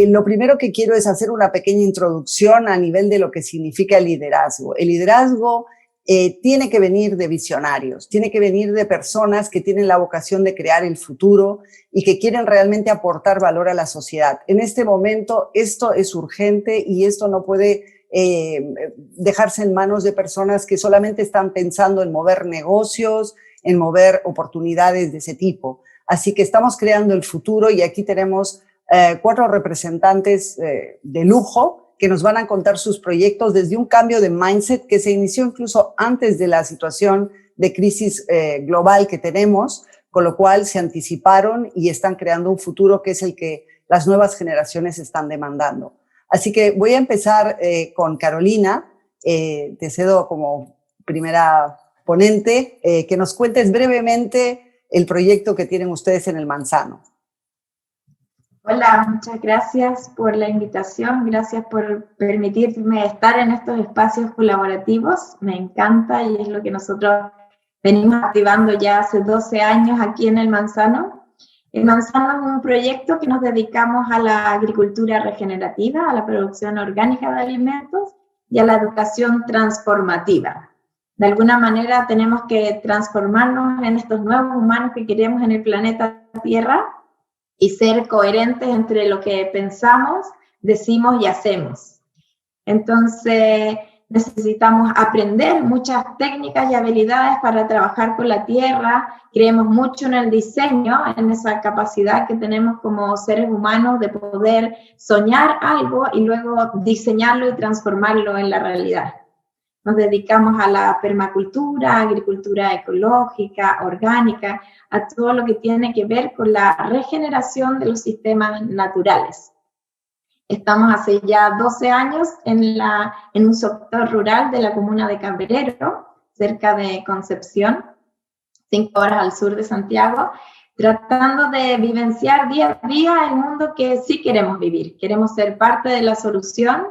Lo primero que quiero es hacer una pequeña introducción a nivel de lo que significa el liderazgo. El liderazgo tiene que venir de visionarios, tiene que venir de personas que tienen la vocación de crear el futuro y que quieren realmente aportar valor a la sociedad. En este momento esto es urgente y esto no puede dejarse en manos de personas que solamente están pensando en mover negocios, en mover oportunidades de ese tipo. Así que estamos creando el futuro y aquí tenemos 4 representantes de lujo que nos van a contar sus proyectos desde un cambio de mindset que se inició incluso antes de la situación de crisis global que tenemos, con lo cual se anticiparon y están creando un futuro que es el que las nuevas generaciones están demandando. Así que voy a empezar con Carolina. Te cedo como primera ponente que nos cuentes brevemente el proyecto que tienen ustedes en el Manzano. Hola, muchas gracias por la invitación, gracias por permitirme estar en estos espacios colaborativos, me encanta y es lo que nosotros venimos activando ya hace 12 años aquí en el Manzano. El Manzano es un proyecto que nos dedicamos a la agricultura regenerativa, a la producción orgánica de alimentos y a la educación transformativa. De alguna manera tenemos que transformarnos en estos nuevos humanos que queremos en el planeta Tierra y ser coherentes entre lo que pensamos, decimos y hacemos. Entonces, necesitamos aprender muchas técnicas y habilidades para trabajar con la tierra. Creemos mucho en el diseño, en esa capacidad que tenemos como seres humanos de poder soñar algo y luego diseñarlo y transformarlo en la realidad. Nos dedicamos a la permacultura, agricultura ecológica, orgánica, a todo lo que tiene que ver con la regeneración de los sistemas naturales. Estamos hace ya 12 años en un sector rural de la comuna de Cambrero, cerca de Concepción, 5 horas al sur de Santiago, tratando de vivenciar día a día el mundo que sí queremos vivir. Queremos ser parte de la solución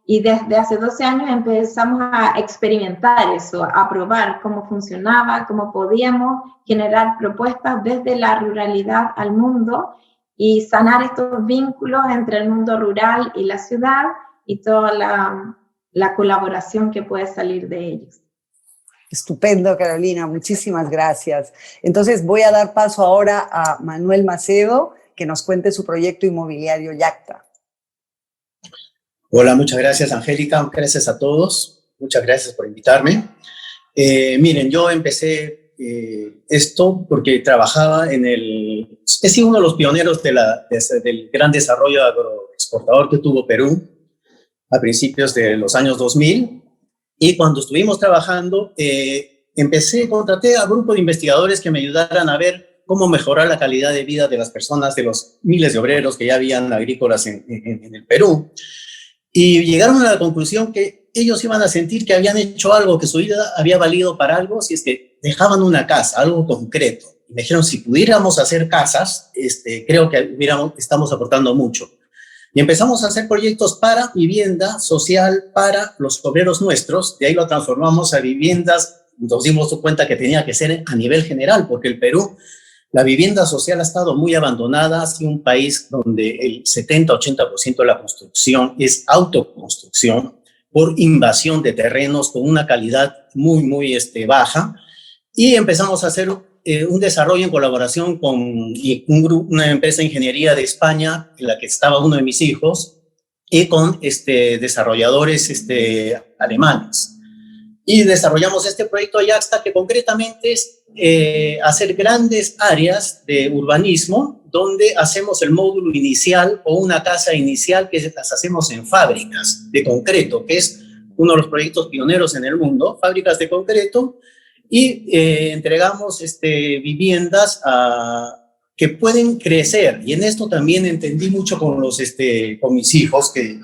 y desde hace 12 años empezamos a experimentar eso, a probar cómo funcionaba, cómo podíamos generar propuestas desde la ruralidad al mundo y sanar estos vínculos entre el mundo rural y la ciudad y toda la colaboración que puede salir de ellos. Estupendo, Carolina, muchísimas gracias. Entonces voy a dar paso ahora a Manuel Macedo, que nos cuente su proyecto inmobiliario Yacta. Hola, muchas gracias, Angélica. Gracias a todos. Muchas gracias por invitarme. Miren, yo empecé esto porque trabajaba he sido uno de los pioneros del gran desarrollo agroexportador que tuvo Perú a principios de los años 2000. Y cuando estuvimos trabajando, contraté a un grupo de investigadores que me ayudaran a ver cómo mejorar la calidad de vida de las personas, de los miles de obreros que ya habían agrícolas en el Perú. Y llegaron a la conclusión que ellos iban a sentir que habían hecho algo, que su vida había valido para algo, si es que dejaban una casa, algo concreto. Y me dijeron, si pudiéramos hacer casas, creo que estamos aportando mucho. Y empezamos a hacer proyectos para vivienda social para los obreros nuestros. De ahí lo transformamos a viviendas. Nos dimos cuenta que tenía que ser a nivel general, porque el Perú, la vivienda social ha estado muy abandonada. Ha sido un país donde el 70-80% de la construcción es autoconstrucción por invasión de terrenos con una calidad muy, muy baja. Y empezamos a hacer un desarrollo en colaboración con una empresa de ingeniería de España, en la que estaba uno de mis hijos, y con desarrolladores alemanes. Y desarrollamos este proyecto Yacta, que concretamente es hacer grandes áreas de urbanismo, donde hacemos el módulo inicial o una casa inicial que las hacemos en fábricas de concreto, que es uno de los proyectos pioneros en el mundo, fábricas de concreto, y entregamos viviendas que pueden crecer. Y en esto también entendí mucho con mis hijos y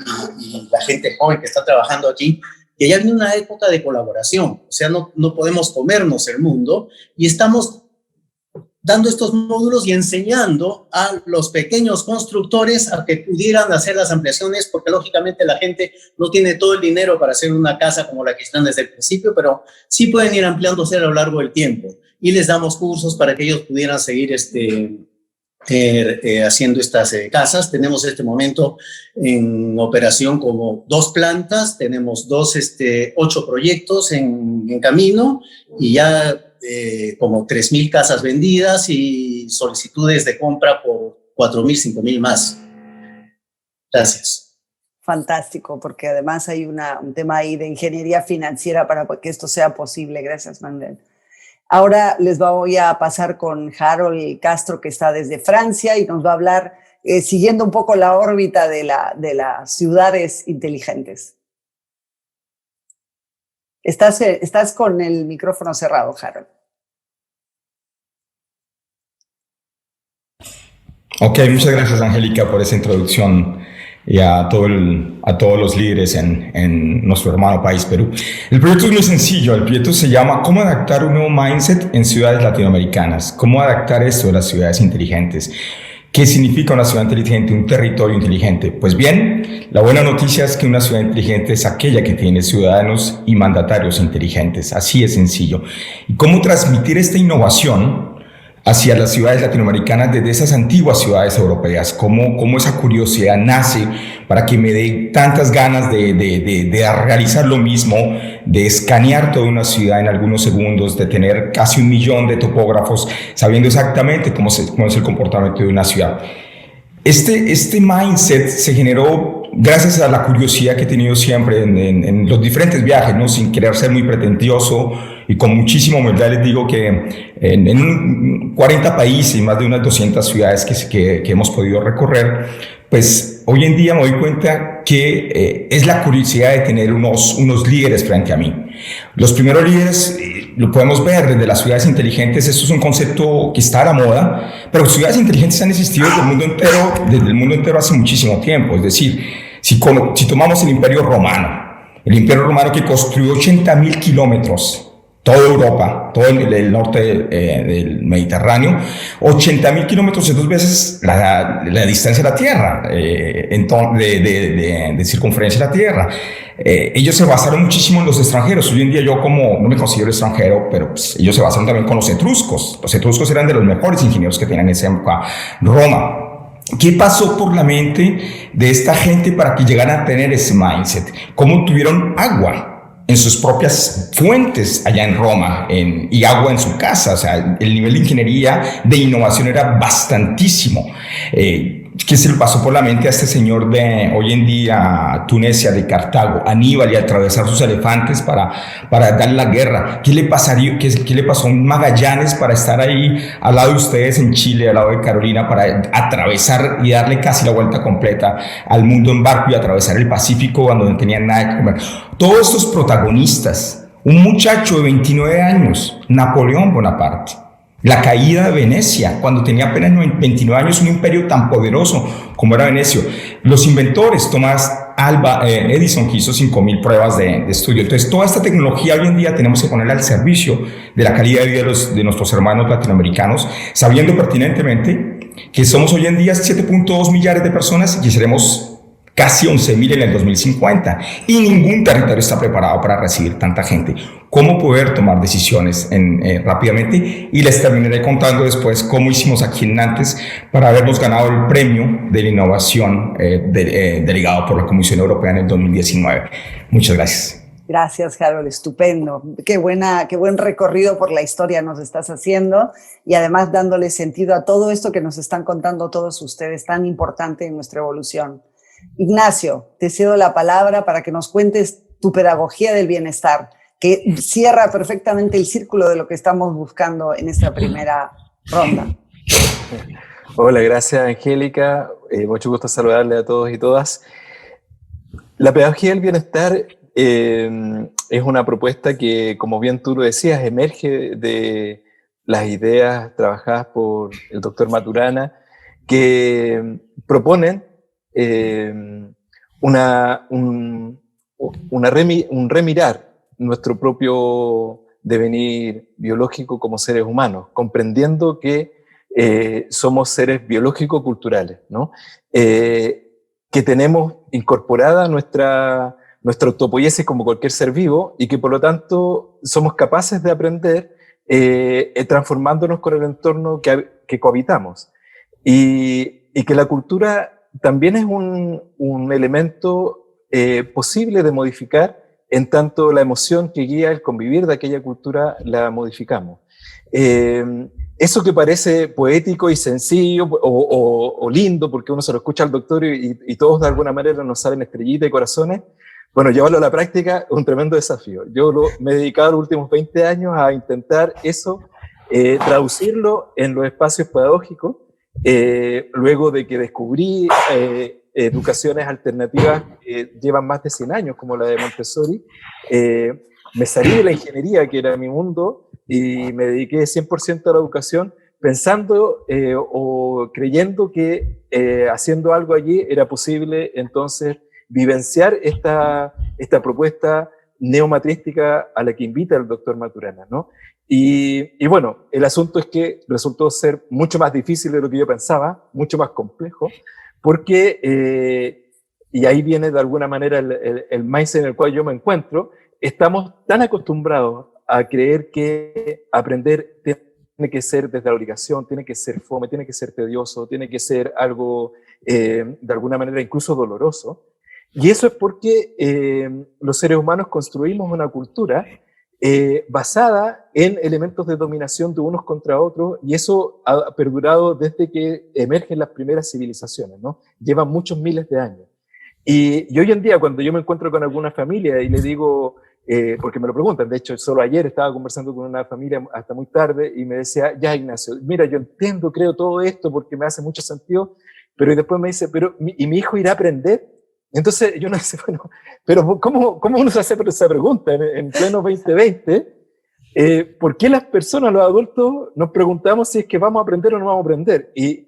la gente joven que está trabajando aquí, que ya viene una época de colaboración. O sea, no podemos comernos el mundo, y estamos dando estos módulos y enseñando a los pequeños constructores a que pudieran hacer las ampliaciones, porque lógicamente la gente no tiene todo el dinero para hacer una casa como la que están desde el principio, pero sí pueden ir ampliándose a lo largo del tiempo. Y les damos cursos para que ellos pudieran seguir haciendo estas casas. Tenemos en este momento en operación como 2 plantas, tenemos 8 proyectos en camino y ya como 3.000 casas vendidas y solicitudes de compra por 4.000, 5.000 más. Gracias. Fantástico, porque además hay un tema ahí de ingeniería financiera para que esto sea posible. Gracias, Manuel. Ahora les voy a pasar con Harold Castro, que está desde Francia y nos va a hablar siguiendo un poco la órbita de las ciudades inteligentes. Estás con el micrófono cerrado, Harold. Ok, muchas gracias, Angélica, por esa introducción y a todos los líderes en nuestro hermano país, Perú. El proyecto es muy sencillo. El proyecto se llama ¿Cómo adaptar un nuevo mindset en ciudades latinoamericanas? ¿Cómo adaptar esto de las ciudades inteligentes? ¿Qué significa una ciudad inteligente, un territorio inteligente? Pues bien, la buena noticia es que una ciudad inteligente es aquella que tiene ciudadanos y mandatarios inteligentes. Así es sencillo. ¿Y cómo transmitir esta innovación hacia las ciudades latinoamericanas desde esas antiguas ciudades europeas? ¿Cómo esa curiosidad nace para que me dé tantas ganas de realizar lo mismo, de escanear toda una ciudad en algunos segundos, de tener casi 1 millón de topógrafos sabiendo exactamente cómo es el comportamiento de una ciudad? Este mindset se generó gracias a la curiosidad que he tenido siempre en los diferentes viajes, ¿no? Sin querer ser muy pretencioso y con muchísima humildad les digo que en 40 países y más de unas 200 ciudades que hemos podido recorrer, pues hoy en día me doy cuenta que es la curiosidad de tener unos líderes frente a mí. Los primeros líderes lo podemos ver desde las ciudades inteligentes. Esto es un concepto que está a la moda, pero ciudades inteligentes han existido desde el mundo entero hace muchísimo tiempo. Es decir, si tomamos el Imperio Romano que construyó 80.000 kilómetros, toda Europa, todo el norte del Mediterráneo, 80.000 kilómetros es 2 veces la distancia de la Tierra, de circunferencia de la Tierra. Ellos se basaron muchísimo en los extranjeros. Hoy en día yo no me considero extranjero, pero pues, ellos se basaron también con los etruscos. Los etruscos eran de los mejores ingenieros que tenían en esa época Roma. ¿Qué pasó por la mente de esta gente para que llegaran a tener ese mindset? ¿Cómo tuvieron agua en sus propias fuentes allá en Roma y agua en su casa? O sea, el nivel de ingeniería, de innovación era bastantísimo. ¿Qué se le pasó por la mente a este señor de hoy en día Tunecia, de Cartago, Aníbal, y atravesar sus elefantes para darle la guerra? ¿Qué le pasó a un Magallanes para estar ahí al lado de ustedes en Chile, al lado de Carolina, para atravesar y darle casi la vuelta completa al mundo en barco y atravesar el Pacífico cuando no tenían nada que comer? Todos estos protagonistas, un muchacho de 29 años, Napoleón Bonaparte, la caída de Venecia, cuando tenía apenas 29 años, un imperio tan poderoso como era Venecia. Los inventores, Thomas Alva Edison, que hizo 5.000 pruebas de estudio. Entonces, toda esta tecnología hoy en día tenemos que ponerla al servicio de la calidad de vida de nuestros hermanos latinoamericanos, sabiendo pertinentemente que somos hoy en día 7.2 millares de personas y seremos casi 11.000 en el 2050, y ningún territorio está preparado para recibir tanta gente. ¿Cómo poder tomar decisiones rápidamente? Y les terminaré contando después cómo hicimos aquí en Nantes para habernos ganado el premio de la innovación delegado por la Comisión Europea en el 2019. Muchas gracias. Gracias, Harold, estupendo. Qué buen recorrido por la historia nos estás haciendo y además dándole sentido a todo esto que nos están contando todos ustedes, tan importante en nuestra evolución. Ignacio, te cedo la palabra para que nos cuentes tu pedagogía del bienestar, que cierra perfectamente el círculo de lo que estamos buscando en esta primera ronda. Hola, gracias, Angélica. Mucho gusto saludarle a todos y todas. La pedagogía del bienestar es una propuesta que, como bien tú lo decías, emerge de las ideas trabajadas por el doctor Maturana, que proponen un remirar nuestro propio devenir biológico como seres humanos, comprendiendo que somos seres biológico-culturales, ¿no? Que tenemos incorporada nuestra autopoiesis como cualquier ser vivo y que por lo tanto somos capaces de aprender transformándonos con el entorno que cohabitamos. y que la cultura también es un elemento posible de modificar, en tanto la emoción que guía el convivir de aquella cultura la modificamos. Eso que parece poético y sencillo o lindo, porque uno se lo escucha al doctor y todos de alguna manera nos salen estrellitas y corazones, bueno, llevarlo a la práctica es un tremendo desafío. Me he dedicado los últimos 20 años a intentar eso, traducirlo en los espacios pedagógicos, luego de que descubrí educaciones alternativas que llevan más de 100 años, como la de Montessori. Me salí de la ingeniería, que era mi mundo, y me dediqué 100% a la educación, pensando o creyendo que haciendo algo allí era posible entonces vivenciar esta propuesta neomatrística a la que invita el doctor Maturana, ¿no? Y bueno, el asunto es que resultó ser mucho más difícil de lo que yo pensaba, mucho más complejo, porque, y ahí viene de alguna manera el mindset en el cual yo me encuentro, estamos tan acostumbrados a creer que aprender tiene que ser desde la obligación, tiene que ser fome, tiene que ser tedioso, tiene que ser algo de alguna manera incluso doloroso. Y eso es porque los seres humanos construimos una cultura basada en elementos de dominación de unos contra otros, y eso ha perdurado desde que emergen las primeras civilizaciones, ¿no? Llevan muchos miles de años. Y hoy en día, cuando yo me encuentro con alguna familia y le digo, porque me lo preguntan, de hecho, solo ayer estaba conversando con una familia hasta muy tarde y me decía, ya Ignacio, mira, yo entiendo, creo todo esto porque me hace mucho sentido, pero después me dice, ¿y mi hijo irá a aprender? Entonces yo no sé, bueno, pero ¿cómo uno se hace esa pregunta en pleno 2020? ¿Por qué las personas, los adultos, nos preguntamos si es que vamos a aprender o no vamos a aprender? Y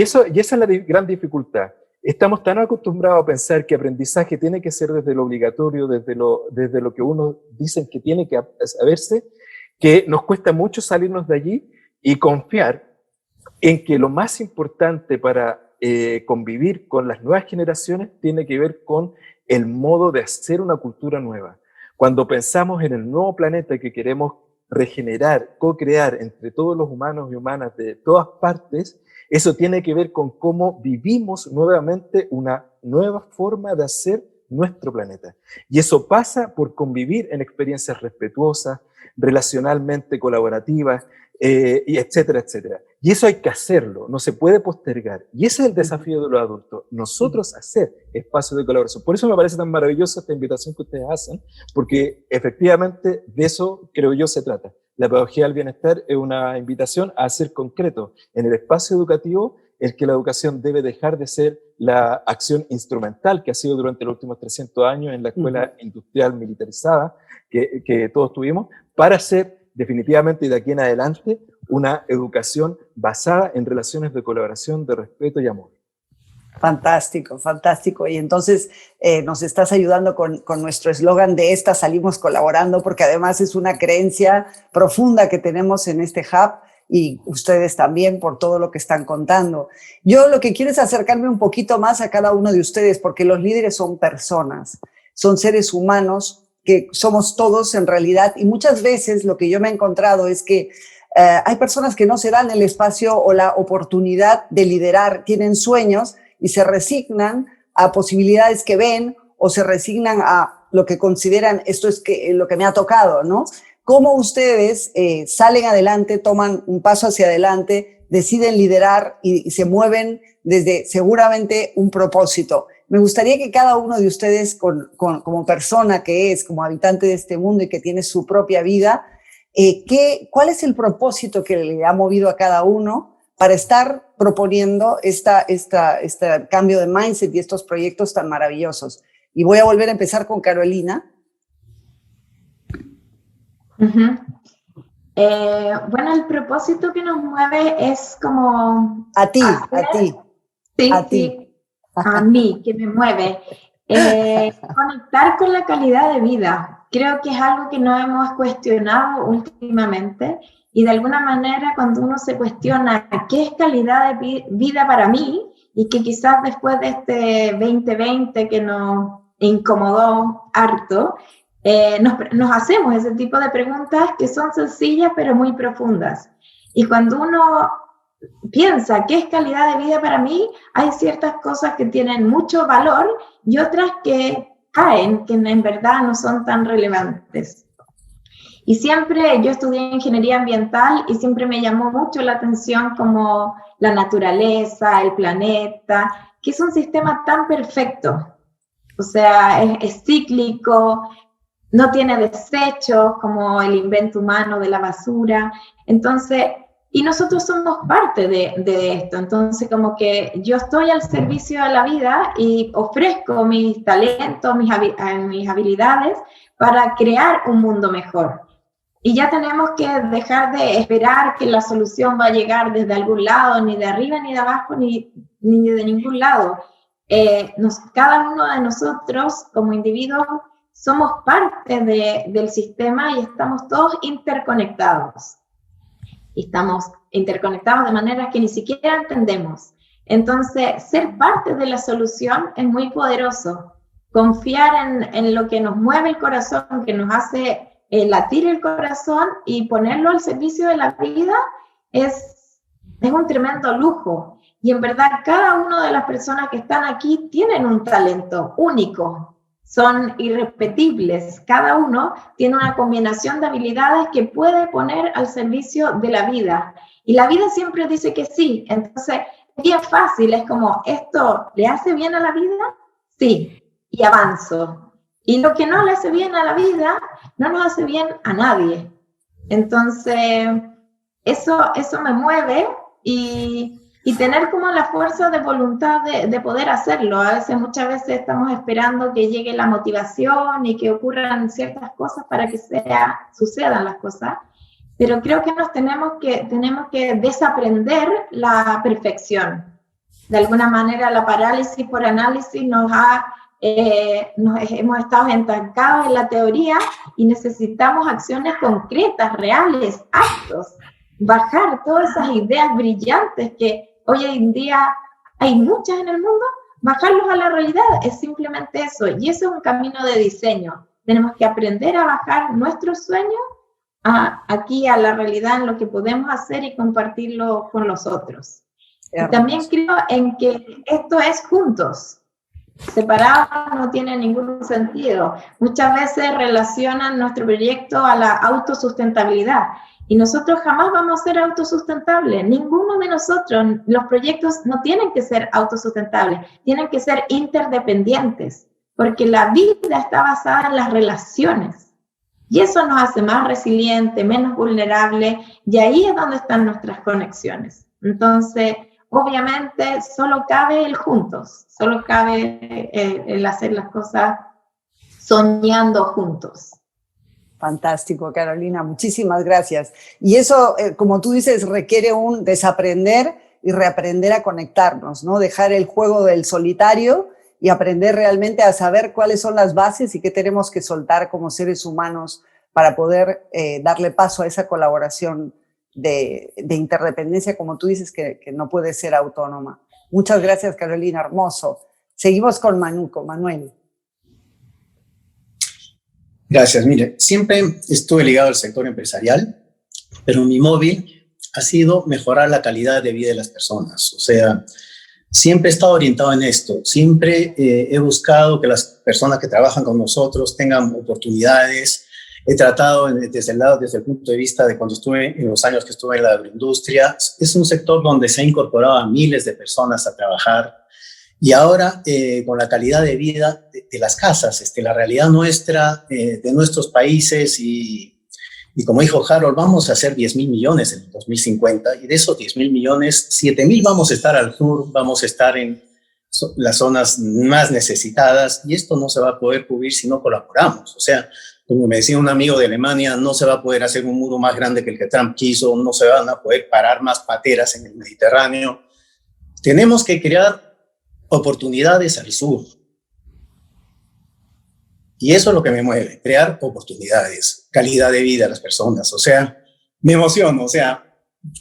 esa es la gran dificultad. Estamos tan acostumbrados a pensar que aprendizaje tiene que ser desde lo obligatorio, desde lo que uno dice que tiene que saberse, que nos cuesta mucho salirnos de allí y confiar en que lo más importante para convivir con las nuevas generaciones tiene que ver con el modo de hacer una cultura nueva. Cuando pensamos en el nuevo planeta que queremos regenerar, co-crear entre todos los humanos y humanas de todas partes, eso tiene que ver con cómo vivimos nuevamente una nueva forma de hacer nuestro planeta. Y eso pasa por convivir en experiencias respetuosas, relacionalmente colaborativas, y etcétera, etcétera. Y eso hay que hacerlo, no se puede postergar. Y ese es el desafío de los adultos, nosotros hacer espacios de colaboración. Por eso me parece tan maravillosa esta invitación que ustedes hacen, porque efectivamente de eso, creo yo, se trata. La pedagogía del bienestar es una invitación a hacer concreto en el espacio educativo el que la educación debe dejar de ser la acción instrumental que ha sido durante los últimos 300 años en la escuela industrial militarizada que todos tuvimos, para ser definitivamente y de aquí en adelante una educación basada en relaciones de colaboración, de respeto y amor. Fantástico, fantástico. Y entonces nos estás ayudando con nuestro eslogan de esta salimos colaborando, porque además es una creencia profunda que tenemos en este hub y ustedes también por todo lo que están contando. Yo lo que quiero es acercarme un poquito más a cada uno de ustedes, porque los líderes son personas, son seres humanos que somos todos en realidad, y muchas veces lo que yo me he encontrado es que hay personas que no se dan el espacio o la oportunidad de liderar, tienen sueños y se resignan a posibilidades que ven o se resignan a lo que consideran esto es lo que me ha tocado, ¿no? ¿Cómo ustedes salen adelante, toman un paso hacia adelante, deciden liderar y se mueven desde seguramente un propósito? Me gustaría que cada uno de ustedes, como persona que es, como habitante de este mundo y que tiene su propia vida, ¿cuál es el propósito que le ha movido a cada uno para estar proponiendo este cambio de mindset y estos proyectos tan maravillosos? Y voy a volver a empezar con Carolina. Bueno, el propósito que nos mueve es como... A ti. Sí, a mí, que me mueve. Conectar con la calidad de vida. Creo que es algo que no hemos cuestionado últimamente, y de alguna manera cuando uno se cuestiona qué es calidad de vida para mí, y que quizás después de este 2020 que nos incomodó harto, nos hacemos ese tipo de preguntas que son sencillas pero muy profundas. Y cuando uno piensa qué es calidad de vida para mí, hay ciertas cosas que tienen mucho valor y otras que caen, que en verdad no son tan relevantes. Y siempre, yo estudié ingeniería ambiental y siempre me llamó mucho la atención como la naturaleza, el planeta, que es un sistema tan perfecto. O sea, es cíclico, no tiene desechos como el invento humano de la basura. Entonces, y nosotros somos parte de esto. Entonces, como que yo estoy al servicio de la vida y ofrezco mis talentos, mis habilidades para crear un mundo mejor. Y ya tenemos que dejar de esperar que la solución va a llegar desde algún lado, ni de arriba, ni de abajo, ni de ningún lado. Cada uno de nosotros como individuos somos parte del sistema y estamos todos interconectados. Y estamos interconectados de manera que ni siquiera entendemos. Entonces, ser parte de la solución es muy poderoso. Confiar en lo que nos mueve el corazón, que nos hace latir el corazón y ponerlo al servicio de la vida es un tremendo lujo. Y en verdad, cada una de las personas que están aquí tienen un talento único, son irrepetibles. Cada uno tiene una combinación de habilidades que puede poner al servicio de la vida. Y la vida siempre dice que sí. Entonces, es bien fácil, es como, ¿esto le hace bien a la vida? Sí, y avanzo. Y lo que no le hace bien a la vida, no nos hace bien a nadie. Entonces, eso me mueve y tener como la fuerza de voluntad de poder hacerlo. Muchas veces estamos esperando que llegue la motivación y que ocurran ciertas cosas para que sucedan las cosas. Pero creo que tenemos que desaprender la perfección. De alguna manera, la parálisis por análisis hemos estado estancados en la teoría y necesitamos acciones concretas, reales, actos, bajar todas esas ideas brillantes que hoy en día hay muchas en el mundo, bajarlos a la realidad, es simplemente eso, y eso es un camino de diseño. Tenemos que aprender a bajar nuestros sueños aquí a la realidad, en lo que podemos hacer y compartirlo con los otros. Y también creo en que esto es juntos. Separado no tiene ningún sentido. Muchas veces relacionan nuestro proyecto a la autosustentabilidad y nosotros jamás vamos a ser autosustentables. Ninguno de nosotros, los proyectos no tienen que ser autosustentables, tienen que ser interdependientes, porque la vida está basada en las relaciones y eso nos hace más resilientes, menos vulnerables, y ahí es donde están nuestras conexiones. Entonces, obviamente, solo cabe el juntos, solo cabe el hacer las cosas soñando juntos. Fantástico, Carolina, muchísimas gracias. Y eso, como tú dices, requiere un desaprender y reaprender a conectarnos, ¿no? Dejar el juego del solitario y aprender realmente a saber cuáles son las bases y qué tenemos que soltar como seres humanos para poder darle paso a esa colaboración de interdependencia, como tú dices, que no puede ser autónoma. Muchas gracias, Carolina, hermoso. Seguimos con Manuel. Gracias. Mire, siempre estuve ligado al sector empresarial, pero mi móvil ha sido mejorar la calidad de vida de las personas. O sea, siempre he estado orientado en esto. Siempre he buscado que las personas que trabajan con nosotros tengan oportunidades. He tratado desde el punto de vista de cuando estuve, en los años que estuve en la agroindustria. Es un sector donde se ha incorporado a miles de personas a trabajar. Y ahora, con la calidad de vida de las casas, la realidad nuestra, de nuestros países, y como dijo Harold, vamos a hacer 10.000 millones en el 2050, y de esos 10.000 millones, 7.000 vamos a estar al sur, vamos a estar en las zonas más necesitadas, y esto no se va a poder cubrir si no colaboramos. O sea, como me decía un amigo de Alemania, no se va a poder hacer un muro más grande que el que Trump quiso, no se van a poder parar más pateras en el Mediterráneo. Tenemos que crear oportunidades al sur. Y eso es lo que me mueve, crear oportunidades, calidad de vida a las personas. O sea, me emociono. O sea,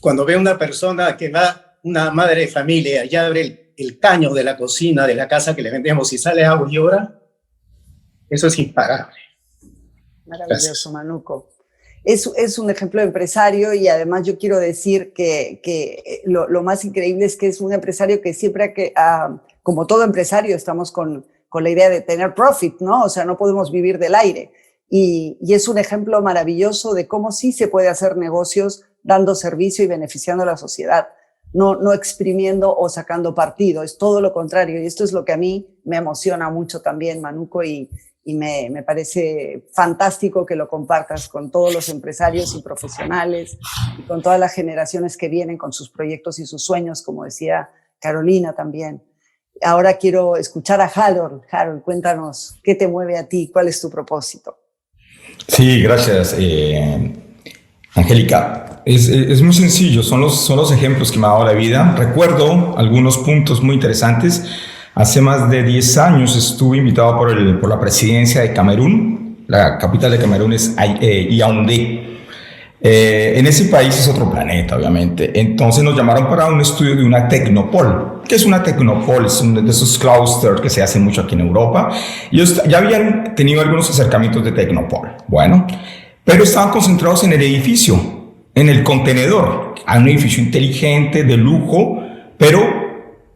cuando veo una persona que va, una madre de familia, y abre el caño de la cocina, de la casa que le vendemos y sale agua y llora, eso es imparable. Maravilloso, Gracias. Manuco. es un ejemplo de empresario y además yo quiero decir que lo más increíble es que es un empresario que siempre, como todo empresario, estamos con la idea de tener profit, ¿no? O sea, no podemos vivir del aire. Y es un ejemplo maravilloso de cómo sí se puede hacer negocios dando servicio y beneficiando a la sociedad, no exprimiendo o sacando partido, es todo lo contrario. Y esto es lo que a mí me emociona mucho también, Manuco, y me parece fantástico que lo compartas con todos los empresarios y profesionales y con todas las generaciones que vienen con sus proyectos y sus sueños, como decía Carolina también. Ahora quiero escuchar a Harold. Harold, cuéntanos, ¿qué te mueve a ti? ¿Cuál es tu propósito? Sí, gracias, Angélica. Es muy sencillo, son los ejemplos que me ha dado la vida. Recuerdo algunos puntos muy interesantes. Hace más de 10 años estuve invitado por la presidencia de Camerún. La capital de Camerún es Yaoundé. En ese país es otro planeta, obviamente. Entonces nos llamaron para un estudio de una Tecnopol. ¿Qué es una Tecnopol? Es uno de esos clusters que se hacen mucho aquí en Europa. Ellos ya habían tenido algunos acercamientos de Tecnopol. Bueno, pero estaban concentrados en el edificio, en el contenedor. Hay un edificio inteligente, de lujo, pero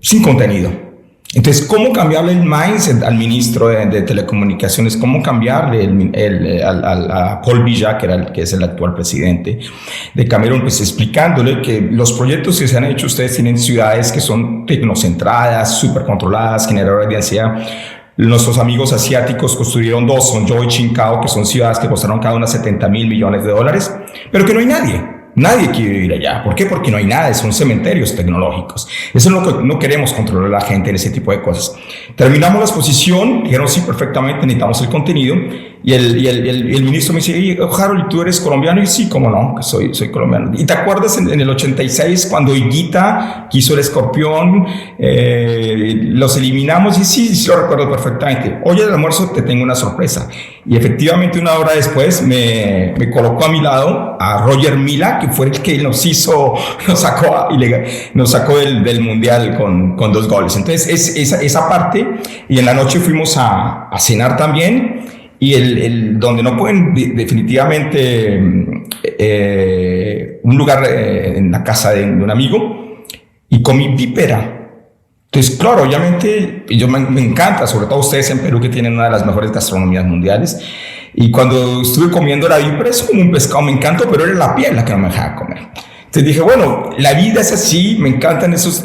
sin contenido. Entonces, ¿cómo cambiarle el mindset al ministro de Telecomunicaciones? ¿Cómo cambiarle a Paul Biya, que es el actual presidente de Camerún? Pues explicándole que los proyectos que se han hecho, ustedes tienen ciudades que son tecnocentradas, súper controladas, generadoras de ansiedad. Nuestros amigos asiáticos construyeron 2, Hangzhou y Qingdao, que son ciudades que costaron cada una $70,000 millones, pero que no hay nadie. Nadie quiere vivir allá. ¿Por qué? Porque no hay nada, son cementerios tecnológicos. Eso es lo que no queremos controlar a la gente en ese tipo de cosas. Terminamos la exposición, dijeron sí, perfectamente, necesitamos el contenido. Y el ministro me dice, Harold, ¿y tú eres colombiano? Y sí, cómo no, que soy colombiano. ¿Y te acuerdas en el 86 cuando Higuita quiso el escorpión? Los eliminamos y sí, lo recuerdo perfectamente. Hoy al almuerzo te tengo una sorpresa. Y efectivamente una hora después me colocó a mi lado a Roger Mila, que fue el que nos sacó del mundial con 2 goles. Entonces esa parte, y en la noche fuimos a cenar también, y donde no pueden definitivamente un lugar en la casa de un amigo, y comí vípera. Entonces, claro, obviamente, yo me encanta, sobre todo ustedes en Perú que tienen una de las mejores gastronomías mundiales. Y cuando estuve comiendo la vípera, es como un pescado, me encantó, pero era la piel la que no me dejaba comer. Entonces dije, bueno, la vida es así, me encantan esos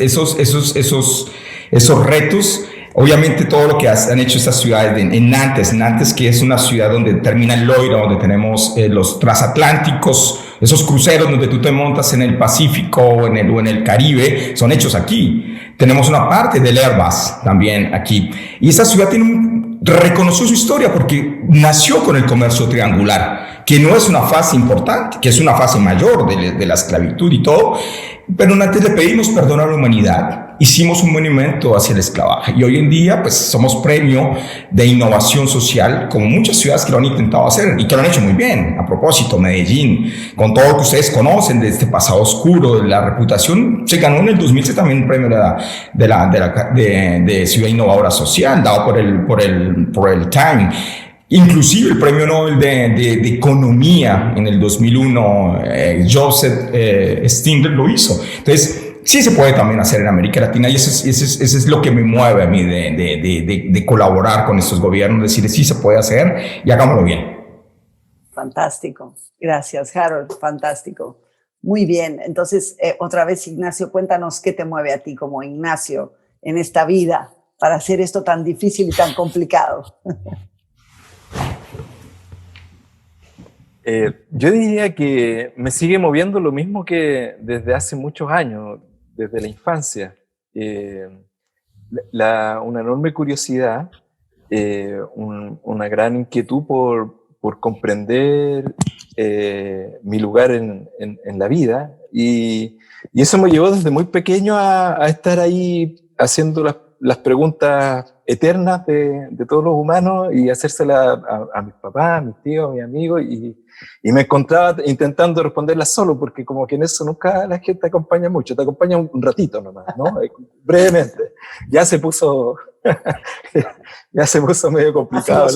retos. Obviamente todo lo que han hecho estas ciudades en Nantes, que es una ciudad donde termina el Loira, donde tenemos los transatlánticos, esos cruceros donde tú te montas en el Pacífico o en el Caribe, son hechos aquí. Tenemos una parte del Airbus también aquí. Y esa ciudad reconoció su historia porque nació con el comercio triangular, que no es una fase importante, que es una fase mayor de la esclavitud y todo. Pero antes le pedimos perdón a la humanidad, hicimos un monumento hacia el esclavaje y hoy en día pues somos premio de innovación social, como muchas ciudades que lo han intentado hacer y que lo han hecho muy bien. A propósito, Medellín, con todo lo que ustedes conocen de este pasado oscuro, de la reputación, se ganó en el 2006 también un premio de ciudad innovadora social, dado por el Time. Inclusive el premio Nobel de Economía en el 2001, Joseph Stiglitz lo hizo. Entonces, sí se puede también hacer en América Latina y eso es lo que me mueve a mí de colaborar con estos gobiernos, decir sí se puede hacer y hagámoslo bien. Fantástico. Gracias, Harold. Fantástico. Muy bien. Entonces, otra vez, Ignacio, cuéntanos qué te mueve a ti como Ignacio en esta vida para hacer esto tan difícil y tan complicado. Yo diría que me sigue moviendo lo mismo que desde hace muchos años, desde la infancia. Una enorme curiosidad, una gran inquietud por comprender mi lugar en la vida. Y eso me llevó desde muy pequeño a estar ahí haciendo las preguntas eternas de todos los humanos y hacérselas a mis papás, a mis tíos, a mis amigos, y me encontraba intentando responderlas solo, porque como que en eso nunca la gente te acompaña mucho, te acompaña un ratito nomás, ¿no? Brevemente. Ya se puso Ya se puso medio complicado,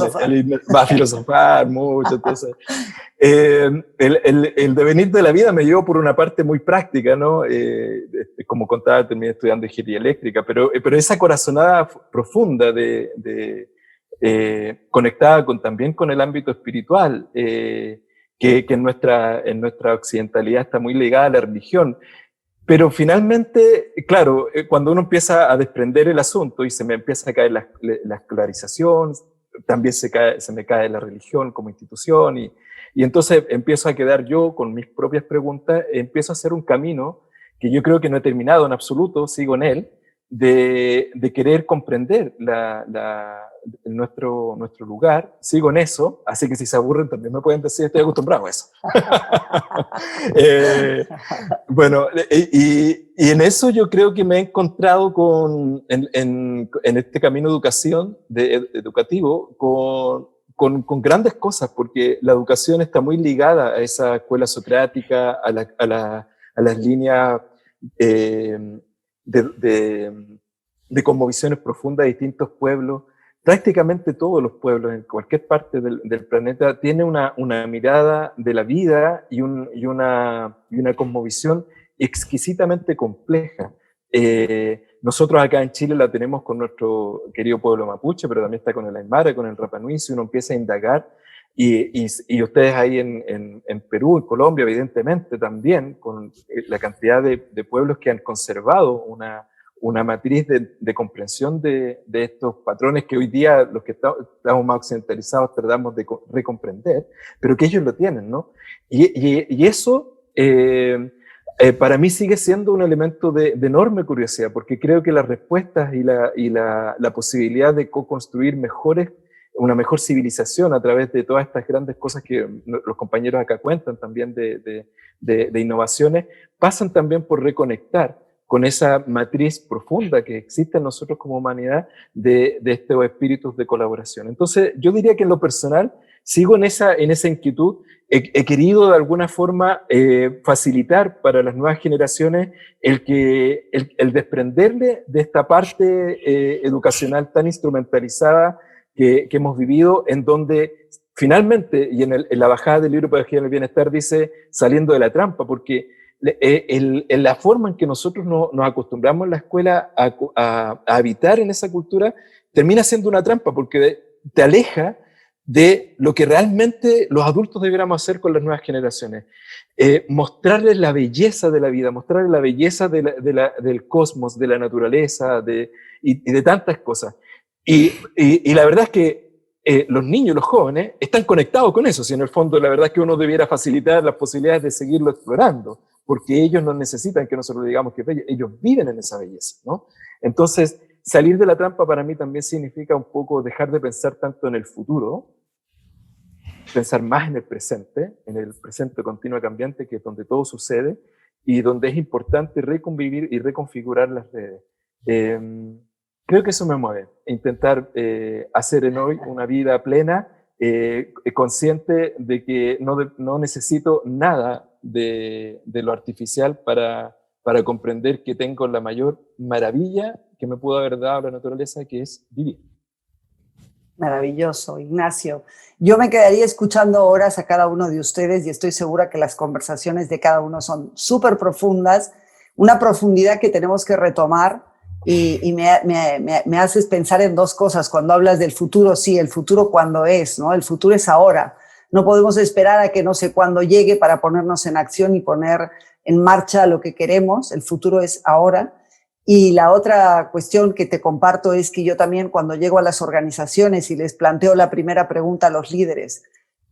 va a filosofar mucho, entonces... el devenir de la vida me llevó por una parte muy práctica, ¿no? Como contaba, terminé estudiando ingeniería eléctrica, pero esa corazonada profunda conectada también con el ámbito espiritual, que en nuestra occidentalidad está muy ligada a la religión. Pero finalmente, claro, cuando uno empieza a desprender el asunto y se me empieza a caer la escolarización, también se me cae la religión como institución y entonces empiezo a quedar yo con mis propias preguntas, empiezo a hacer un camino que yo creo que no he terminado en absoluto, sigo en él, de querer comprender nuestro lugar, sigo en eso, así que si se aburren también me pueden decir, estoy acostumbrado a eso. Bueno, y en eso yo creo que me he encontrado en este camino de educación, educativo, con grandes cosas, porque la educación está muy ligada a esa escuela socrática, a las líneas de cosmovisiones profundas de distintos pueblos. Prácticamente todos los pueblos en cualquier parte del planeta tienen una mirada de la vida y una cosmovisión exquisitamente compleja. Nosotros acá en Chile la tenemos con nuestro querido pueblo mapuche, pero también está con el Aymara, con el Rapa Nui. Si uno empieza a indagar, y ustedes ahí en Perú, en Colombia, evidentemente también, con la cantidad de pueblos que han conservado una matriz de comprensión de estos patrones que hoy día los que estamos más occidentalizados tratamos de recomprender, pero que ellos lo tienen, ¿no? Y eso para mí sigue siendo un elemento de enorme curiosidad, porque creo que las respuestas y la posibilidad de co-construir una mejor civilización a través de todas estas grandes cosas que los compañeros acá cuentan también de innovaciones, pasan también por reconectar con esa matriz profunda que existe en nosotros como humanidad de estos espíritus de colaboración. Entonces, yo diría que en lo personal sigo en esa inquietud. He querido de alguna forma facilitar para las nuevas generaciones el desprenderle de esta parte educacional tan instrumentalizada que hemos vivido, en donde finalmente, y en la bajada del libro Pedagogía del Bienestar dice saliendo de la trampa, porque la forma en que nosotros nos acostumbramos en la escuela a habitar en esa cultura termina siendo una trampa, porque te aleja de lo que realmente los adultos debiéramos hacer con las nuevas generaciones. Mostrarles la belleza de la vida, mostrarles la belleza del cosmos, de la naturaleza y de tantas cosas. Y la verdad es que los niños, los jóvenes, están conectados con eso. Si en el fondo la verdad es que uno debiera facilitar las posibilidades de seguirlo explorando, porque ellos no necesitan que nosotros digamos que es bello, ellos viven en esa belleza, ¿no? Entonces, salir de la trampa para mí también significa un poco dejar de pensar tanto en el futuro, pensar más en el presente continuo cambiante, que es donde todo sucede y donde es importante reconvivir y reconfigurar las redes. Creo que eso me mueve, intentar hacer en hoy una vida plena, consciente de que no necesito nada de lo artificial para comprender que tengo la mayor maravilla que me pudo haber dado la naturaleza, que es vivir. Maravilloso, Ignacio. Yo me quedaría escuchando horas a cada uno de ustedes y estoy segura que las conversaciones de cada uno son súper profundas, una profundidad que tenemos que retomar y me haces pensar en dos cosas. Cuando hablas del futuro, sí, el futuro cuando es, ¿no? El futuro es ahora. No podemos esperar a que no sé cuándo llegue para ponernos en acción y poner en marcha lo que queremos. El futuro es ahora. Y la otra cuestión que te comparto es que yo también cuando llego a las organizaciones y les planteo la primera pregunta a los líderes,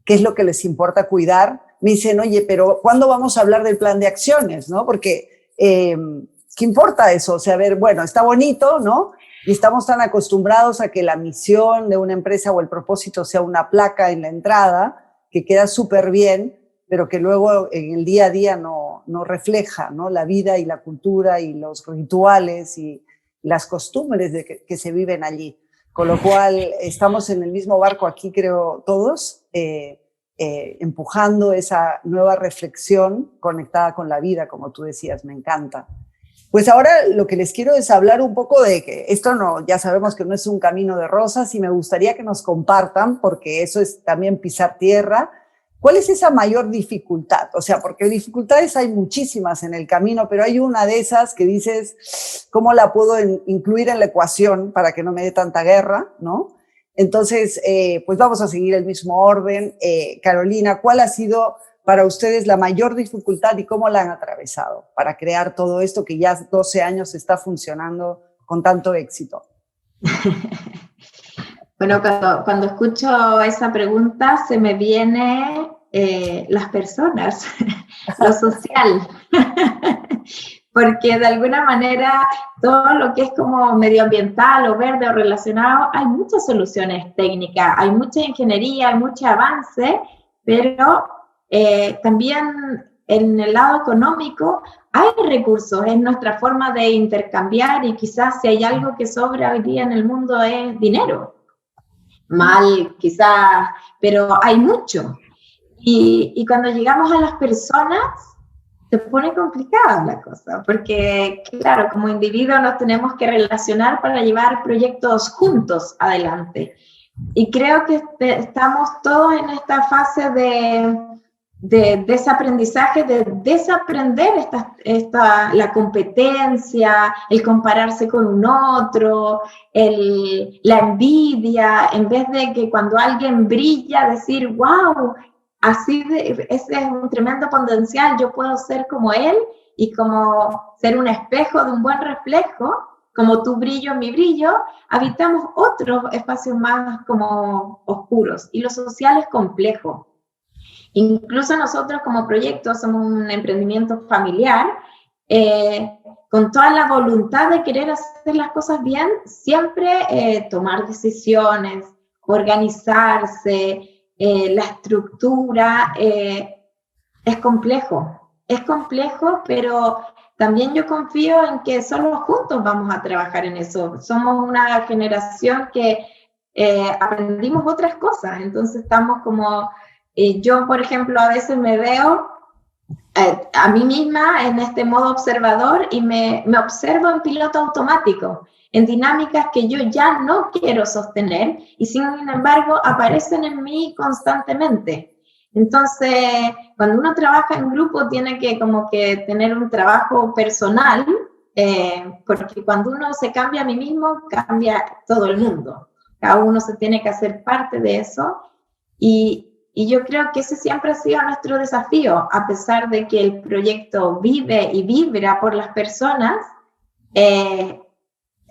¿qué es lo que les importa cuidar? Me dicen, oye, pero ¿cuándo vamos a hablar del plan de acciones? ¿No? Porque, ¿qué importa eso? O sea, a ver, bueno, está bonito, ¿no? Y estamos tan acostumbrados a que la misión de una empresa o el propósito sea una placa en la entrada, que queda súper bien, pero que luego en el día a día no refleja, ¿no? La vida y la cultura y los rituales y las costumbres que se viven allí. Con lo cual estamos en el mismo barco aquí, creo, todos, empujando esa nueva reflexión conectada con la vida, como tú decías, me encanta. Pues ahora lo que les quiero es hablar un poco de que esto no, ya sabemos que no es un camino de rosas y me gustaría que nos compartan, porque eso es también pisar tierra, ¿cuál es esa mayor dificultad? O sea, porque dificultades hay muchísimas en el camino, pero hay una de esas que dices, ¿cómo la puedo incluir en la ecuación para que no me dé tanta guerra, ¿no? Entonces, pues vamos a seguir el mismo orden. Carolina, ¿cuál ha sido para ustedes la mayor dificultad y cómo la han atravesado para crear todo esto que ya 12 años está funcionando con tanto éxito? Bueno, cuando escucho esa pregunta se me viene las personas, lo social, porque de alguna manera todo lo que es como medioambiental o verde o relacionado, hay muchas soluciones técnicas, hay mucha ingeniería, hay mucho avance, pero también en el lado económico hay recursos, es nuestra forma de intercambiar y quizás si hay algo que sobra hoy día en el mundo es dinero. Mal quizás, pero hay mucho. Y cuando llegamos a las personas se pone complicada la cosa, porque claro, como individuos nos tenemos que relacionar para llevar proyectos juntos adelante. Y creo que estamos todos en esta fase de desaprendizaje, de desaprender la competencia, el compararse con un otro, la envidia, en vez de que cuando alguien brilla, decir, wow, ese es un tremendo potencial, yo puedo ser como él y como ser un espejo de un buen reflejo, como tu brillo, mi brillo, habitamos otros espacios más como oscuros y lo social es complejo. Incluso nosotros como proyecto somos un emprendimiento familiar, con toda la voluntad de querer hacer las cosas bien, siempre tomar decisiones, organizarse, la estructura, es complejo, pero también yo confío en que solo juntos vamos a trabajar en eso. Somos una generación que aprendimos otras cosas, entonces estamos como... yo, por ejemplo, a veces me veo a mí misma en este modo observador y me observo en piloto automático, en dinámicas que yo ya no quiero sostener y sin embargo aparecen en mí constantemente. Entonces, cuando uno trabaja en grupo tiene que como que tener un trabajo personal, porque cuando uno se cambia a mí mismo, cambia todo el mundo. Cada uno se tiene que hacer parte de eso y yo creo que ese siempre ha sido nuestro desafío, a pesar de que el proyecto vive y vibra por las personas,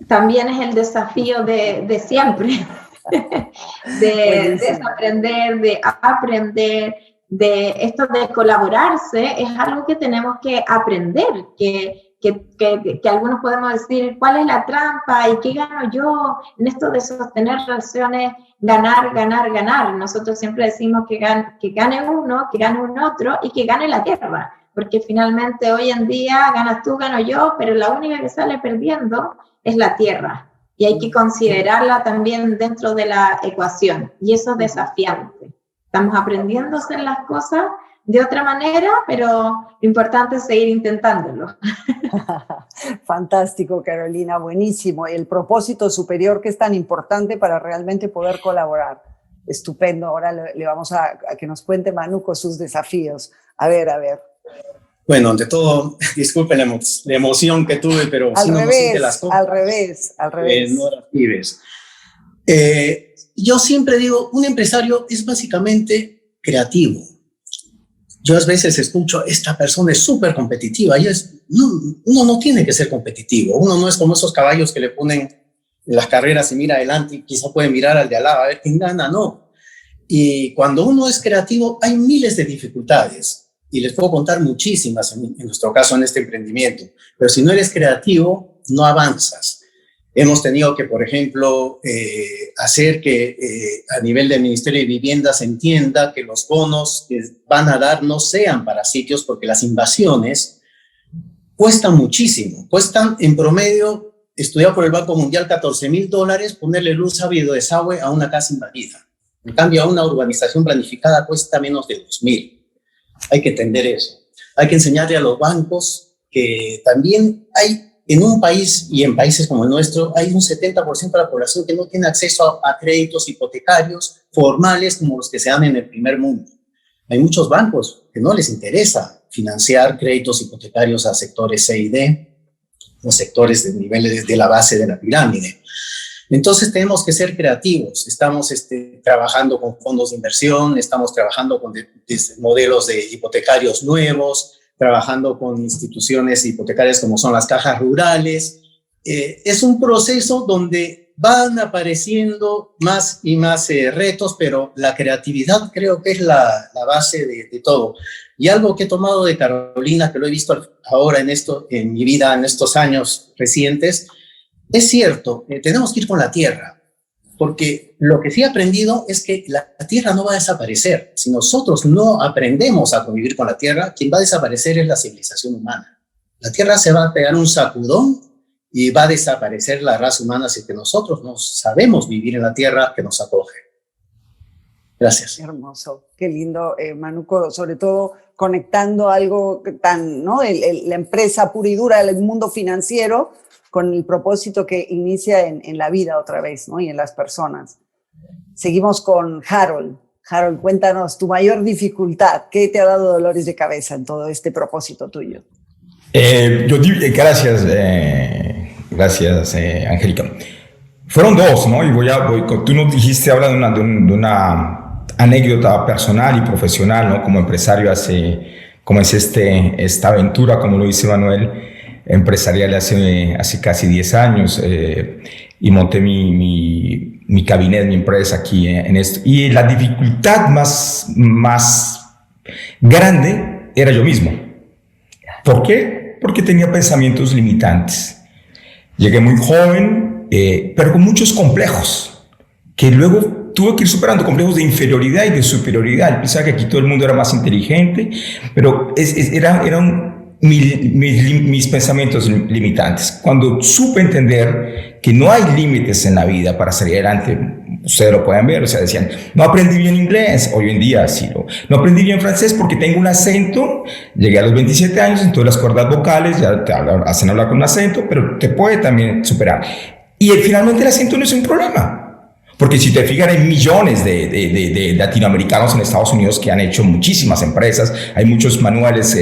también es el desafío de siempre, de desaprender, de aprender, de esto de colaborarse, es algo que tenemos que aprender, que algunos podemos decir, ¿cuál es la trampa? ¿Y qué gano yo en esto de sostener relaciones? Ganar, ganar, ganar. Nosotros siempre decimos que gane uno, que gane un otro y que gane la tierra, porque finalmente hoy en día ganas tú, gano yo, pero la única que sale perdiendo es la tierra y hay que considerarla también dentro de la ecuación y eso es desafiante. Estamos aprendiendo a hacer las cosas de otra manera, pero lo importante es seguir intentándolo. Fantástico, Carolina, buenísimo. El propósito superior que es tan importante para realmente poder colaborar. Estupendo. Ahora le vamos a que nos cuente Manu con sus desafíos. A ver. Bueno, ante todo, disculpen la emoción que tuve, pero si no siente las cosas. Al revés. No las vives. Yo siempre digo, un empresario es básicamente creativo. Yo a veces escucho, esta persona es súper competitiva. Uno no tiene que ser competitivo. Uno no es como esos caballos que le ponen las carreras y mira adelante y quizá puede mirar al de al lado a ver quién gana. No. Y cuando uno es creativo, hay miles de dificultades. Y les puedo contar muchísimas en nuestro caso en este emprendimiento. Pero si no eres creativo, no avanzas. Hemos tenido que, por ejemplo, hacer que a nivel del Ministerio de Vivienda se entienda que los bonos que van a dar no sean para sitios porque las invasiones cuestan muchísimo. Cuestan en promedio, estudiado por el Banco Mundial, $14,000 ponerle luz, agua y desagüe a una casa invadida. En cambio, a una urbanización planificada cuesta menos de 2,000. Hay que entender eso. Hay que enseñarle a los bancos que también hay en un país y en países como el nuestro hay un 70% de la población que no tiene acceso a créditos hipotecarios formales como los que se dan en el primer mundo. Hay muchos bancos que no les interesa financiar créditos hipotecarios a sectores C y D, los sectores de niveles de la base de la pirámide. Entonces tenemos que ser creativos. Estamos trabajando con fondos de inversión, estamos trabajando con modelos de hipotecarios nuevos, trabajando con instituciones hipotecarias como son las cajas rurales. Es un proceso donde van apareciendo más y más retos, pero la creatividad creo que es la base de todo. Y algo que he tomado de Carolina, que lo he visto ahora en mi vida, en estos años recientes, es cierto, tenemos que ir con la tierra, porque lo que sí he aprendido es que la tierra no va a desaparecer. Si nosotros no aprendemos a convivir con la tierra, quien va a desaparecer es la civilización humana. La tierra se va a pegar un sacudón y va a desaparecer la raza humana si es que nosotros no sabemos vivir en la tierra que nos acoge. Gracias. Hermoso, qué lindo, Manuco, sobre todo conectando algo tan, ¿no? La empresa pura y dura del mundo financiero con el propósito que inicia en la vida otra vez, ¿no? Y en las personas. Seguimos con Harold. Harold, cuéntanos tu mayor dificultad. ¿Qué te ha dado dolores de cabeza en todo este propósito tuyo? Gracias, Angélica. Fueron dos, ¿no? Tú nos dijiste ahora de una anécdota personal y profesional, ¿no? Como empresario como es esta aventura, como lo dice Manuel, empresarial hace casi 10 años, y monté mi cabinet, mi empresa aquí en esto. Y la dificultad más grande era yo mismo. ¿Por qué? Porque tenía pensamientos limitantes. Llegué muy joven, pero con muchos complejos, que luego tuve que ir superando, complejos de inferioridad y de superioridad. Pensaba que aquí todo el mundo era más inteligente, pero eran mis pensamientos limitantes. Cuando supe entender que no hay límites en la vida para salir adelante, ustedes lo pueden ver, o sea, decían, no aprendí bien inglés, hoy en día sí no aprendí bien francés porque tengo un acento, llegué a los 27 años, entonces las cuerdas vocales ya te hacen hablar con un acento, pero te puede también superar. Y finalmente el acento no es un problema. Porque si te fijas, hay millones de latinoamericanos en Estados Unidos que han hecho muchísimas empresas. Hay muchos manuales,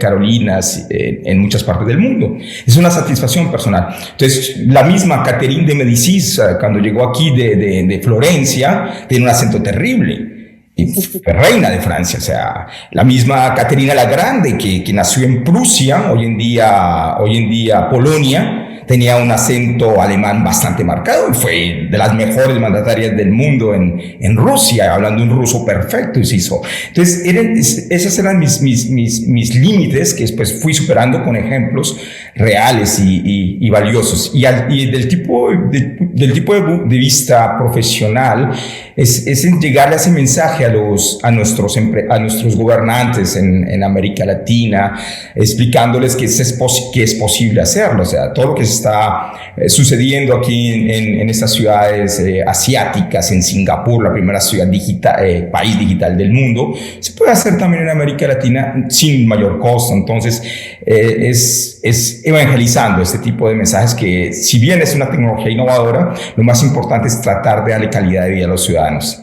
Carolinas, en muchas partes del mundo. Es una satisfacción personal. Entonces, la misma Catherine de Medicis, cuando llegó aquí de Florencia, tiene un acento terrible. Y reina de Francia, o sea, la misma Caterina la Grande, que nació en Prusia, hoy en día Polonia, tenía un acento alemán bastante marcado y fue de las mejores mandatarias del mundo en Rusia, hablando un ruso perfecto y se hizo. Entonces, esos eran mis límites que después fui superando con ejemplos reales y valiosos. Y del tipo de vista profesional es en llegarle ese mensaje a nuestros gobernantes en América Latina, explicándoles que es posible hacerlo. O sea, todo lo que está sucediendo aquí en estas ciudades asiáticas, en Singapur, la primera ciudad digital, país digital del mundo, se puede hacer también en América Latina sin mayor costo. Entonces, es evangelizando este tipo de mensajes que, si bien es una tecnología innovadora, lo más importante es tratar de darle calidad de vida a los ciudadanos.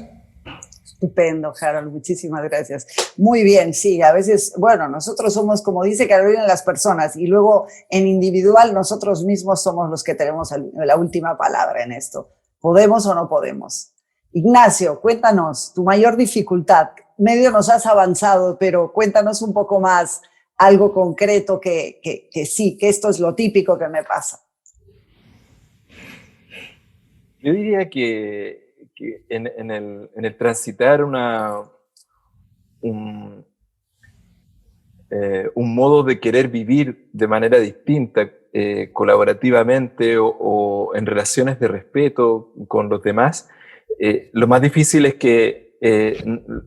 Estupendo, Harold, muchísimas gracias. Muy bien, sí, a veces, bueno, nosotros somos, como dice Carolina, las personas, y luego en individual nosotros mismos somos los que tenemos la última palabra en esto. ¿Podemos o no podemos? Ignacio, cuéntanos tu mayor dificultad. Medio nos has avanzado, pero cuéntanos un poco más, algo concreto que sí, que esto es lo típico que me pasa. Yo diría que en el transitar un modo de querer vivir de manera distinta, colaborativamente o en relaciones de respeto con los demás, lo más difícil es que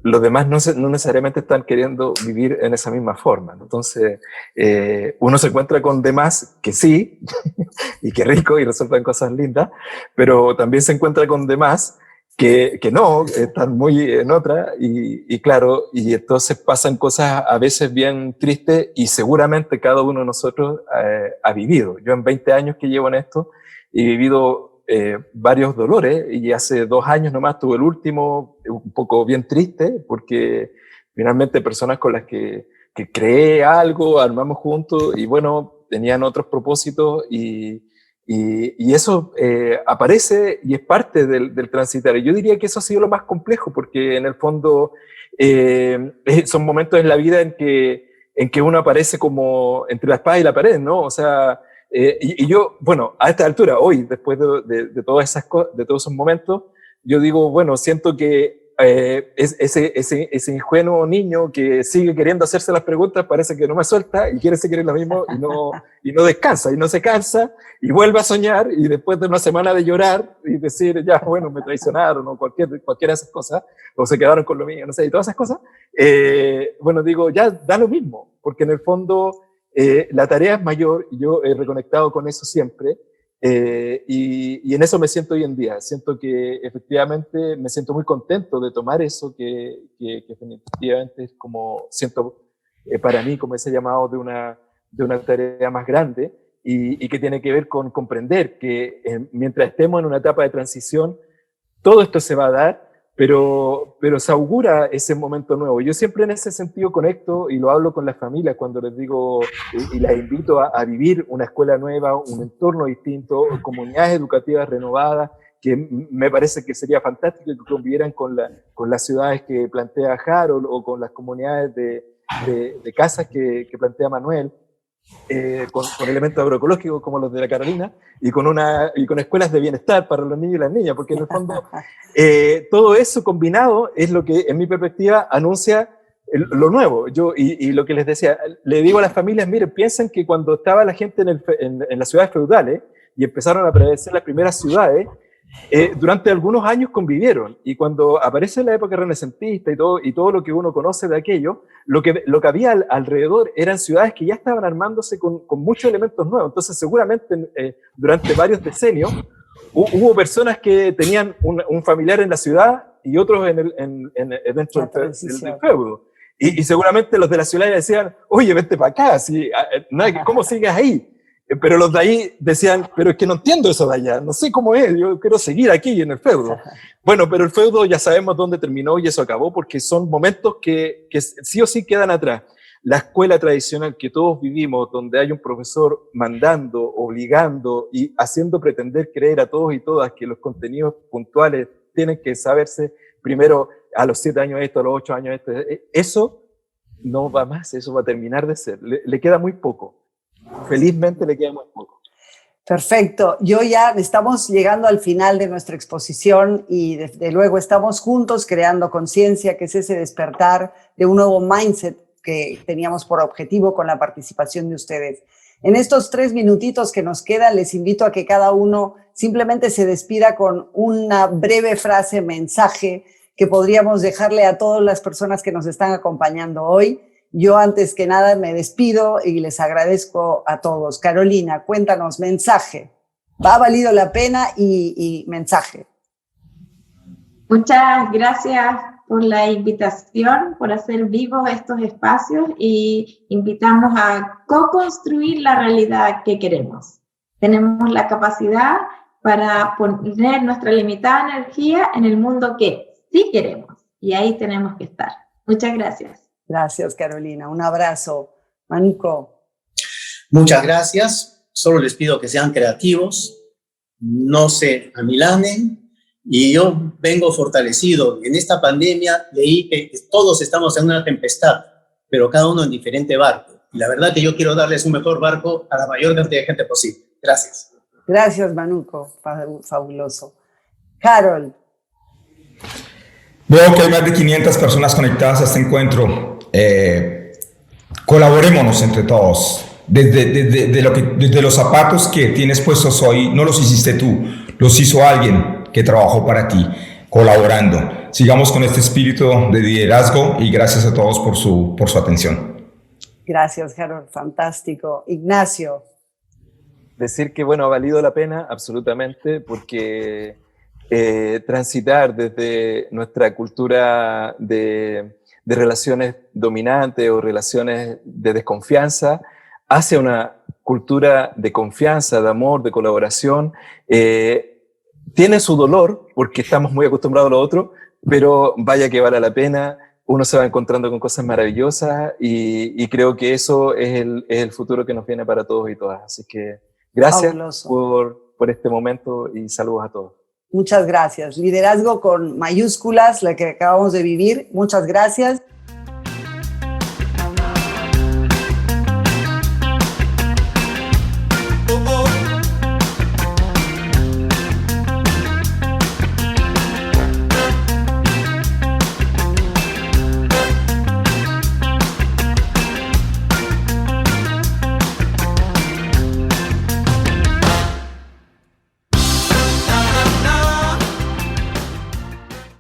los demás no necesariamente están queriendo vivir en esa misma forma. Entonces, uno se encuentra con demás que sí, y qué rico, y resultan cosas lindas, pero también se encuentra con demás que no, están muy en otra, y claro, y entonces pasan cosas a veces bien tristes, y seguramente cada uno de nosotros ha vivido. Yo en 20 años que llevo en esto, he vivido varios dolores, y hace 2 años nomás tuve el último, un poco bien triste, porque finalmente personas con las que creé algo, armamos juntos, y bueno, tenían otros propósitos, y eso aparece y es parte del transitar. Y yo diría que eso ha sido lo más complejo, porque en el fondo son momentos en la vida en que uno aparece como entre la espada y la pared, ¿no? O sea, y yo, bueno, a esta altura, hoy, después de todas de todos esos momentos, yo digo, bueno, siento que ese ingenuo niño que sigue queriendo hacerse las preguntas parece que no me suelta y quiere seguir en lo mismo, y no descansa, y no se cansa, y vuelve a soñar, y después de una semana de llorar y decir, ya, bueno, me traicionaron, o cualquiera de esas cosas, o se quedaron con lo mío, no sé, y todas esas cosas, bueno, digo, ya da lo mismo, porque en el fondo la tarea es mayor, y yo he reconectado con eso siempre. Y en eso me siento hoy en día. Siento que efectivamente me siento muy contento de tomar eso que definitivamente es como, siento para mí como ese llamado de una tarea más grande, y que tiene que ver con comprender que mientras estemos en una etapa de transición, todo esto se va a dar, pero se augura ese momento nuevo. Yo siempre en ese sentido conecto y lo hablo con las familias cuando les digo y las invito a vivir una escuela nueva, un entorno distinto, comunidades educativas renovadas, que me parece que sería fantástico que convivieran con las ciudades que plantea Harold, o con las comunidades de casas que plantea Manuel. Con elementos agroecológicos como los de la Carolina, y con escuelas de bienestar para los niños y las niñas, porque en el fondo todo eso combinado es lo que en mi perspectiva anuncia lo nuevo. Y lo que les decía, le digo a las familias, miren, piensen que cuando estaba la gente en las ciudades feudales y empezaron a aparecer las primeras ciudades, durante algunos años convivieron, y cuando aparece la época renacentista y todo lo que uno conoce de aquello, lo que había alrededor eran ciudades que ya estaban armándose con muchos elementos nuevos. Entonces seguramente durante varios decenios hubo personas que tenían un familiar en la ciudad y otros dentro del feudo, y seguramente los de la ciudad decían, oye, vente para acá, ¿cómo sigues ahí? Pero los de ahí decían, pero es que no entiendo eso de allá, no sé cómo es, yo quiero seguir aquí en el feudo. Bueno, pero el feudo ya sabemos dónde terminó, y eso acabó, porque son momentos que sí o sí quedan atrás. La escuela tradicional que todos vivimos, donde hay un profesor mandando, obligando y haciendo pretender creer a todos y todas que los contenidos puntuales tienen que saberse primero a los 7 años esto, a los 8 años esto, eso no va más, eso va a terminar de ser, le queda muy poco. Felizmente le queda muy poco. Perfecto. Ya estamos llegando al final de nuestra exposición, y desde luego estamos juntos creando conciencia, que es ese despertar de un nuevo mindset que teníamos por objetivo con la participación de ustedes. En estos 3 minutitos que nos quedan, les invito a que cada uno simplemente se despida con una breve frase, mensaje, que podríamos dejarle a todas las personas que nos están acompañando hoy. Yo antes que nada me despido y les agradezco a todos. Carolina, cuéntanos, mensaje. ¿Ha valido la pena? Y mensaje. Muchas gracias por la invitación, por hacer vivos estos espacios y invitarnos a co-construir la realidad que queremos. Tenemos la capacidad para poner nuestra limitada energía en el mundo que sí queremos, y ahí tenemos que estar. Muchas gracias. Gracias, Carolina. Un abrazo. Manuco. Muchas gracias. Solo les pido que sean creativos, no se amilanen, y yo vengo fortalecido. En esta pandemia leí que todos estamos en una tempestad, pero cada uno en diferente barco. Y la verdad que yo quiero darles un mejor barco a la mayor cantidad de gente posible. Gracias. Gracias, Manuco. Fabuloso. Carol. Veo que hay más de 500 personas conectadas a este encuentro. Colaborémonos entre todos. Desde los zapatos que tienes puestos hoy, no los hiciste tú, los hizo alguien que trabajó para ti, colaborando. Sigamos con este espíritu de liderazgo, y gracias a todos por su atención. Gracias, Harold. Fantástico. Ignacio. Decir que, bueno, ha valido la pena, absolutamente, porque transitar desde nuestra cultura de relaciones dominantes o relaciones de desconfianza hacia una cultura de confianza, de amor, de colaboración. Tiene su dolor, porque estamos muy acostumbrados a lo otro, pero vaya que vale la pena. Uno se va encontrando con cosas maravillosas y creo que eso es el futuro que nos viene para todos y todas. Así que gracias por este momento y saludos a todos. Muchas gracias. Liderazgo con mayúsculas, la que acabamos de vivir. Muchas gracias.